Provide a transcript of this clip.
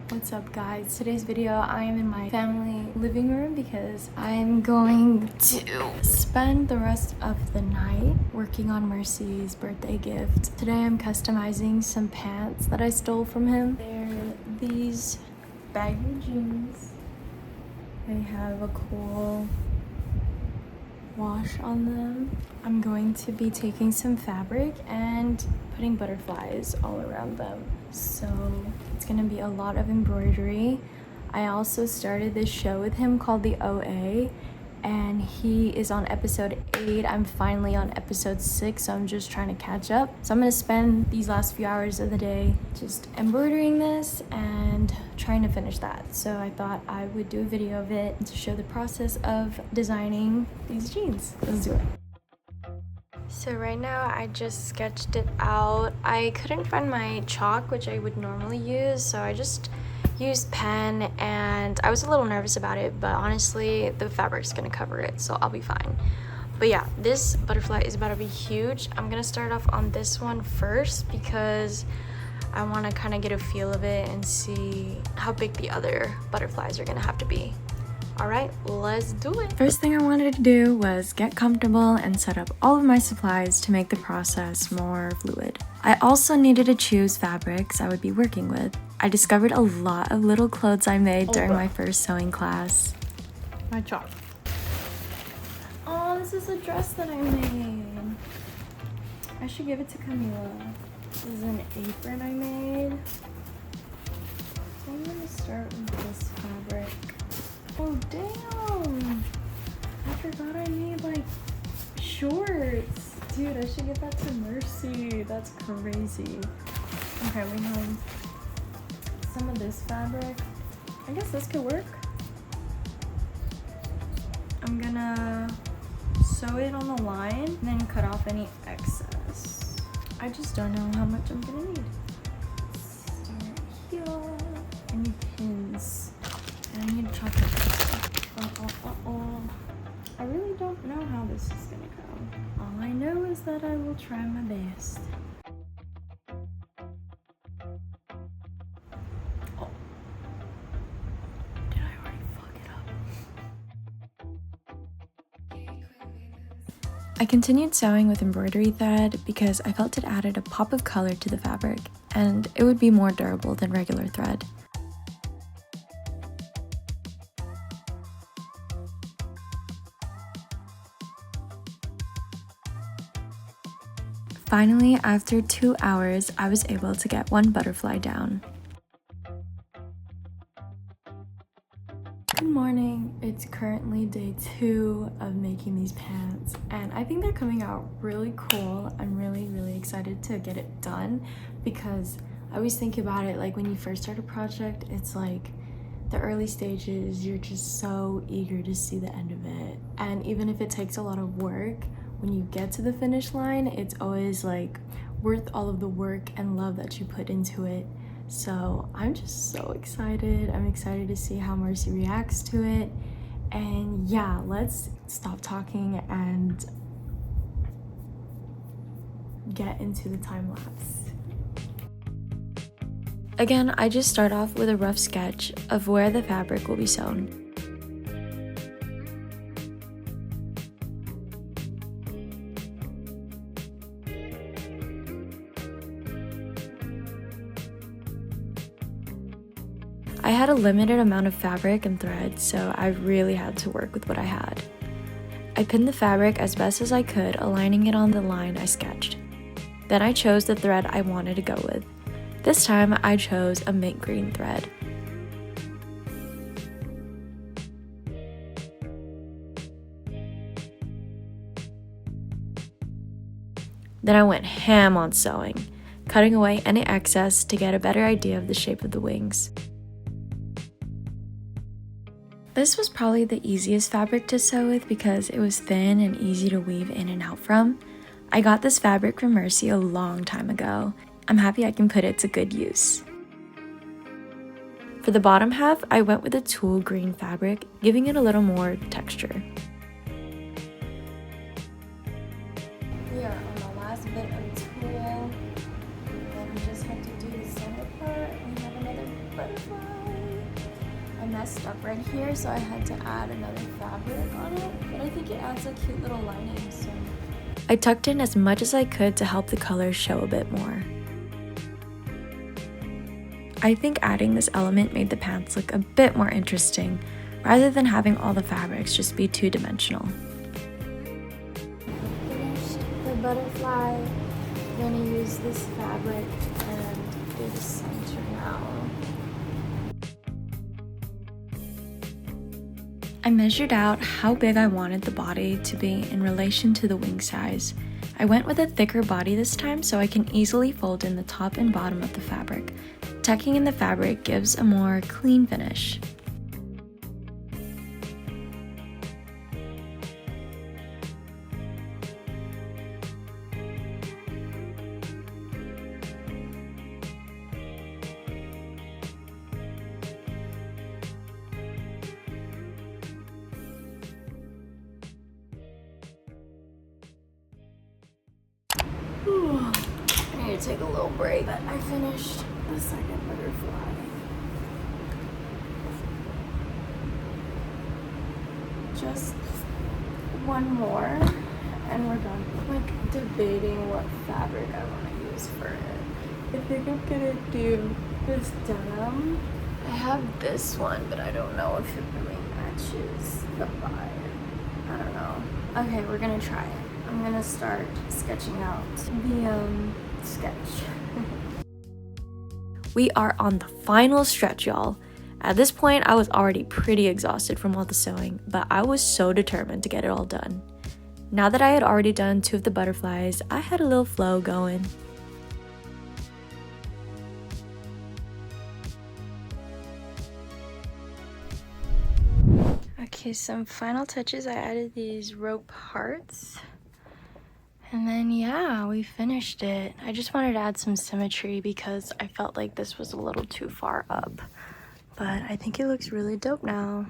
What's up guys? Today's video I am in my family living room because I'm going to spend the rest of the night working on Mercy's birthday gift. Today I'm customizing some pants that I stole from him. They're these baggy jeans. They have a cool wash on them. I'm going to be taking some fabric and putting butterflies all around them. So it's gonna be a lot of embroidery. I also started this show with him called the OA, and he is on episode 8. I'm finally on episode 6, so I'm just trying to catch up. So I'm gonna spend these last few hours of the day just embroidering this and trying to finish that. So I thought I would do a video of it to show the process of designing these jeans. Let's do it. So right now I just sketched it out. I couldn't find my chalk, which I would normally use, so I just used pen, and I was a little nervous about it, but honestly the fabric's gonna cover it, so I'll be fine. But yeah, this butterfly is about to be huge. I'm gonna start off on this one first because I want to kind of get a feel of it and see how big the other butterflies are gonna have to be. All right, let's do it. First thing I wanted to do was get comfortable and set up all of my supplies to make the process more fluid. I also needed to choose fabrics I would be working with. I discovered a lot of little clothes I made during my first sewing class. My chalk. Oh, this is a dress that I made. I should give it to Camila. This is an apron I made. So I'm gonna start with this fabric. Oh damn! I forgot I made like shorts. Dude, I should get that to Mercy. That's crazy. Okay, we have some of this fabric. I guess this could work. I'm gonna sew it on the line and then cut off any excess. I just don't know how much I'm gonna need. Start here. I need pins. And I need chocolate. I really don't know how this is gonna go. All I know is that I will try my best. Oh. Did I already fuck it up? I continued sewing with embroidery thread because I felt it added a pop of color to the fabric, and it would be more durable than regular thread. Finally, after 2 hours, I was able to get one butterfly down. Good morning. It's currently day 2 of making these pants, and I think they're coming out really cool. I'm really excited to get it done because I always think about it like when you first start a project, it's like the early stages, you're just so eager to see the end of it. And even if it takes a lot of work, when you get to the finish line, it's always like worth all of the work and love that you put into it. So I'm just so excited. I'm excited to see how Mercy reacts to it. And yeah, let's stop talking and get into the time lapse. Again, I just start off with a rough sketch of where the fabric will be sewn. I had a limited amount of fabric and thread, so I really had to work with what I had. I pinned the fabric as best as I could, aligning it on the line I sketched. Then I chose the thread I wanted to go with. This time I chose a mint green thread. Then I went ham on sewing, cutting away any excess to get a better idea of the shape of the wings. This was probably the easiest fabric to sew with because it was thin and easy to weave in and out from. I got this fabric from Mercy a long time ago. I'm happy I can put it to good use. For the bottom half, I went with a tulle green fabric, giving it a little more texture. We are on the last bit of tulle. messed up right here, so I had to add another fabric on it, but I think it adds a cute little lining, so. I tucked in as much as I could to help the colors show a bit more. I think adding this element made the pants look a bit more interesting, rather than having all the fabrics just be two-dimensional. Finished the butterfly. I'm gonna use this fabric and do the center now. I measured out how big I wanted the body to be in relation to the wing size. I went with a thicker body this time so I can easily fold in the top and bottom of the fabric. Tucking in the fabric gives a more clean finish. I need to take a little break, but I finished the second butterfly. Just one more and we're done. I'm like debating what fabric I want to use for it. I think I'm gonna do this denim. I have this one, but I don't know if it really matches the vibe. I don't know. Okay, we're gonna try it. I'm gonna start sketching out the sketch. We are on the final stretch, y'all. At this point, I was already pretty exhausted from all the sewing, but I was so determined to get it all done. Now that I had already done 2 of the butterflies, I had a little flow going. Okay, some final touches. I added these rope hearts. And then yeah, we finished it. I just wanted to add some symmetry because I felt like this was a little too far up. But I think it looks really dope now.